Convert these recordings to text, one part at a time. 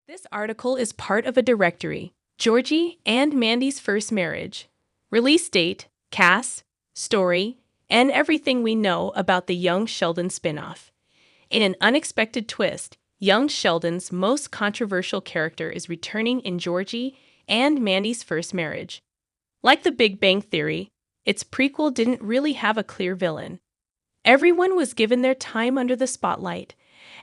This article is part of a directory, Georgie and Mandy's First Marriage. Release date, cast, story, and everything we know about the young Sheldon spinoff. In an unexpected twist, young Sheldon's most controversial character is returning in Georgie and Mandy's First Marriage. Like The Big Bang Theory, its prequel didn't really have a clear villain. Everyone was given their time under the spotlight,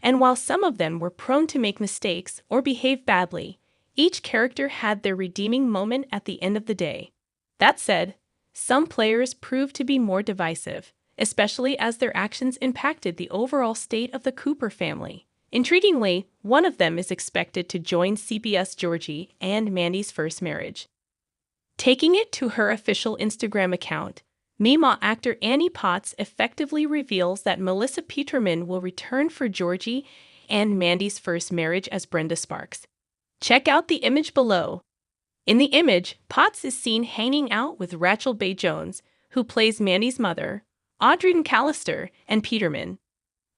and while some of them were prone to make mistakes or behave badly, each character had their redeeming moment at the end of the day. That said, some players proved to be more divisive, especially as their actions impacted the overall state of the Cooper family. Intriguingly, one of them is expected to join CBS Georgie and Mandy's First Marriage. Taking it to her official Instagram account, Mima actor Annie Potts effectively reveals that Melissa Peterman will return for Georgie and Mandy's First Marriage as Brenda Sparks. Check out the image below. In the image, Potts is seen hanging out with Rachel Bay Jones, who plays Mandy's mother, Audrey McAllister, and Peterman.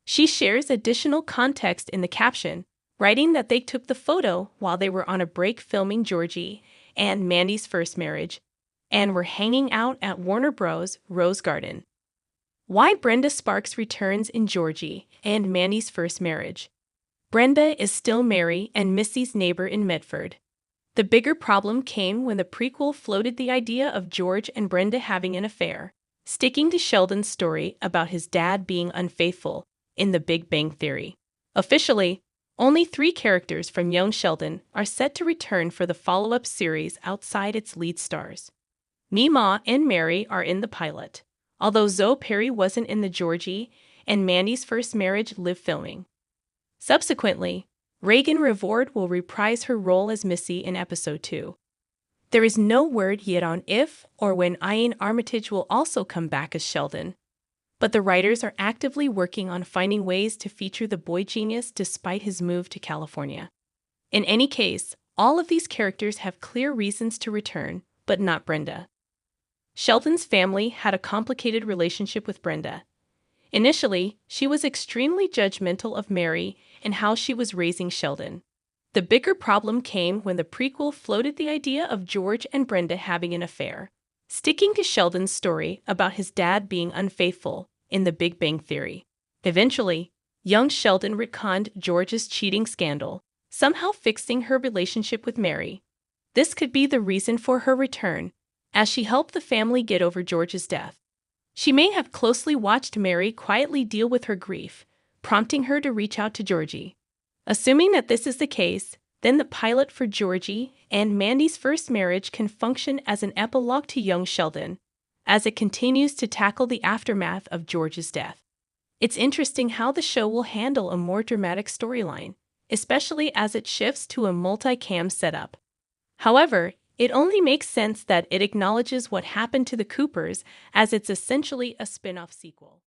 She shares additional context in the caption, writing that they took the photo while they were on a break filming Georgie and Mandy's First Marriage, and were hanging out at Warner Bros. Rose Garden. Why Brenda Sparks returns in Georgie and Mandy's First Marriage. Brenda is still Mary and Missy's neighbor in Medford. The bigger problem came when the prequel floated the idea of George and Brenda having an affair, sticking to Sheldon's story about his dad being unfaithful in The Big Bang Theory. Officially, only 3 characters from young Sheldon are set to return for the follow-up series outside its lead stars. Mima and Mary are in the pilot, although Zoe Perry wasn't in the Georgie and Mandy's First Marriage live filming. Subsequently, Reagan Revord will reprise her role as Missy in Episode 2. There is no word yet on if or when Ian Armitage will also come back as Sheldon, but the writers are actively working on finding ways to feature the boy genius despite his move to California. In any case, all of these characters have clear reasons to return, but not Brenda. Sheldon's family had a complicated relationship with Brenda. Initially, she was extremely judgmental of Mary and how she was raising Sheldon. The bigger problem came when the prequel floated the idea of George and Brenda having an affair, sticking to Sheldon's story about his dad being unfaithful in The Big Bang Theory. Eventually, young Sheldon retconned George's cheating scandal, somehow fixing her relationship with Mary. This could be the reason for her return, as she helped the family get over George's death. She may have closely watched Mary quietly deal with her grief, prompting her to reach out to Georgie. Assuming that this is the case, then the pilot for Georgie and Mandy's First Marriage can function as an epilogue to young Sheldon, as it continues to tackle the aftermath of George's death. It's interesting how the show will handle a more dramatic storyline, especially as it shifts to a multi-cam setup. However, it only makes sense that it acknowledges what happened to the Coopers, as it's essentially a spin-off sequel.